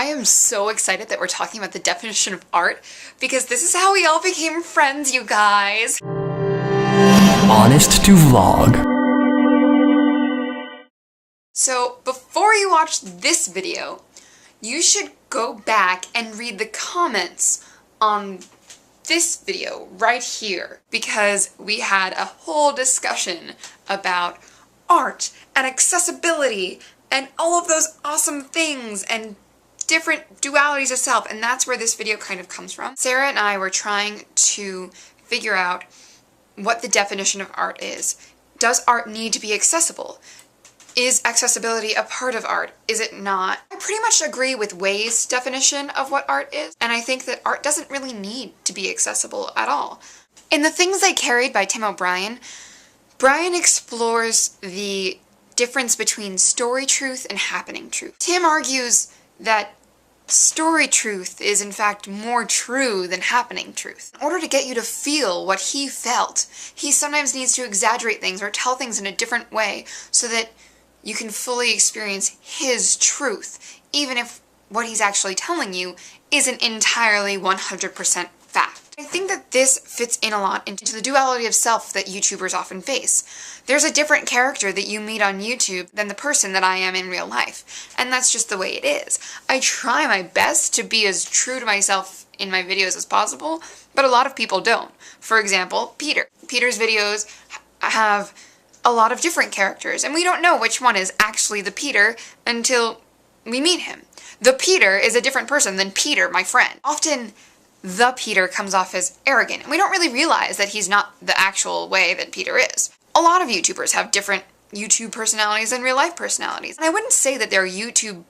I am so excited that we're talking about the definition of art because this is how we all became friends, you guys. Honest to vlog. So before you watch this video, you should go back and read the comments on this video right here because we had a whole discussion about art and accessibility and all of those awesome things and different dualities of self, and that's where this video kind of comes from. Sarah and I were trying to figure out what the definition of art is. Does art need to be accessible? Is accessibility a part of art? Is it not? I pretty much agree with Way's definition of what art is, and I think that art doesn't really need to be accessible at all. In The Things I Carried by Tim O'Brien, Brian explores the difference between story truth and happening truth. Tim argues that story truth is in fact more true than happening truth. In order to get you to feel what he felt, he sometimes needs to exaggerate things or tell things in a different way so that you can fully experience his truth, even if what he's actually telling you isn't entirely 100% fact. I think that this fits in a lot into the duality of self that YouTubers often face. There's a different character that you meet on YouTube than the person that I am in real life, and that's just the way it is. I try my best to be as true to myself in my videos as possible, but a lot of people don't. For example, Peter. Peter's videos have a lot of different characters, and we don't know which one is actually the Peter until we meet him. The Peter is a different person than Peter, my friend. Often, the Peter comes off as arrogant, and we don't really realize that he's not the actual way that Peter is. A lot of YouTubers have different YouTube personalities than real life personalities, and I wouldn't say that their YouTube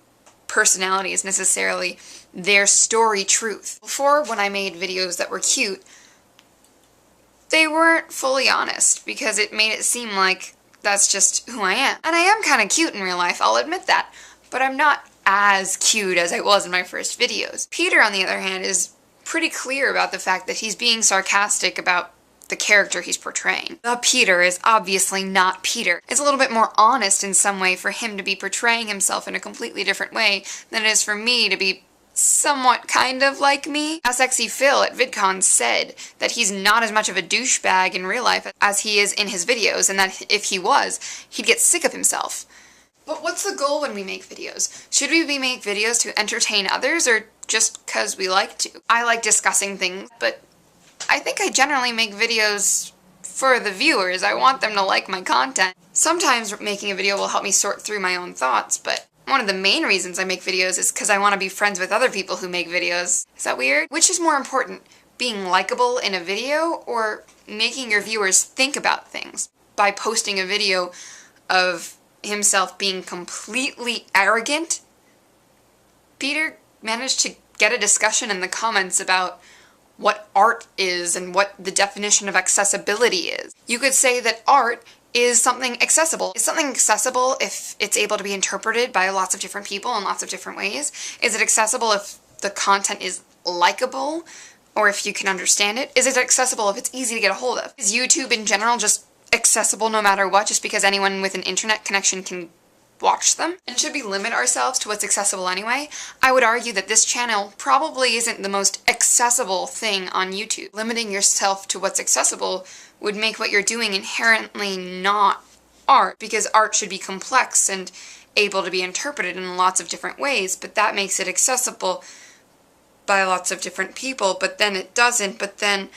personality is necessarily their story truth. Before, when I made videos that were cute, they weren't fully honest because it made it seem like that's just who I am. And I am kind of cute in real life, I'll admit that, but I'm not as cute as I was in my first videos. Peter, on the other hand, is pretty clear about the fact that he's being sarcastic about the character he's portraying. The Peter is obviously not Peter. It's a little bit more honest in some way for him to be portraying himself in a completely different way than it is for me to be somewhat kind of like me. Sexy Phil at VidCon said that he's not as much of a douchebag in real life as he is in his videos, and that if he was, he'd get sick of himself. But what's the goal when we make videos? Should we make videos to entertain others or just because we like to? I like discussing things, but I think I generally make videos for the viewers. I want them to like my content. Sometimes making a video will help me sort through my own thoughts, but one of the main reasons I make videos is because I want to be friends with other people who make videos. Is that weird? Which is more important, being likable in a video or making your viewers think about things? By posting a video of himself being completely arrogant, Peter managed to get a discussion in the comments about what art is and what the definition of accessibility is. You could say that art is something accessible. Is something accessible if it's able to be interpreted by lots of different people in lots of different ways? Is it accessible if the content is likable or if you can understand it? Is it accessible if it's easy to get a hold of? Is YouTube in general just accessible no matter what, just because anyone with an internet connection can watch them? And should we limit ourselves to what's accessible anyway? I would argue that this channel probably isn't the most accessible thing on YouTube. Limiting yourself to what's accessible would make what you're doing inherently not art, because art should be complex and able to be interpreted in lots of different ways, but that makes it accessible by lots of different people, but then it doesn't, but then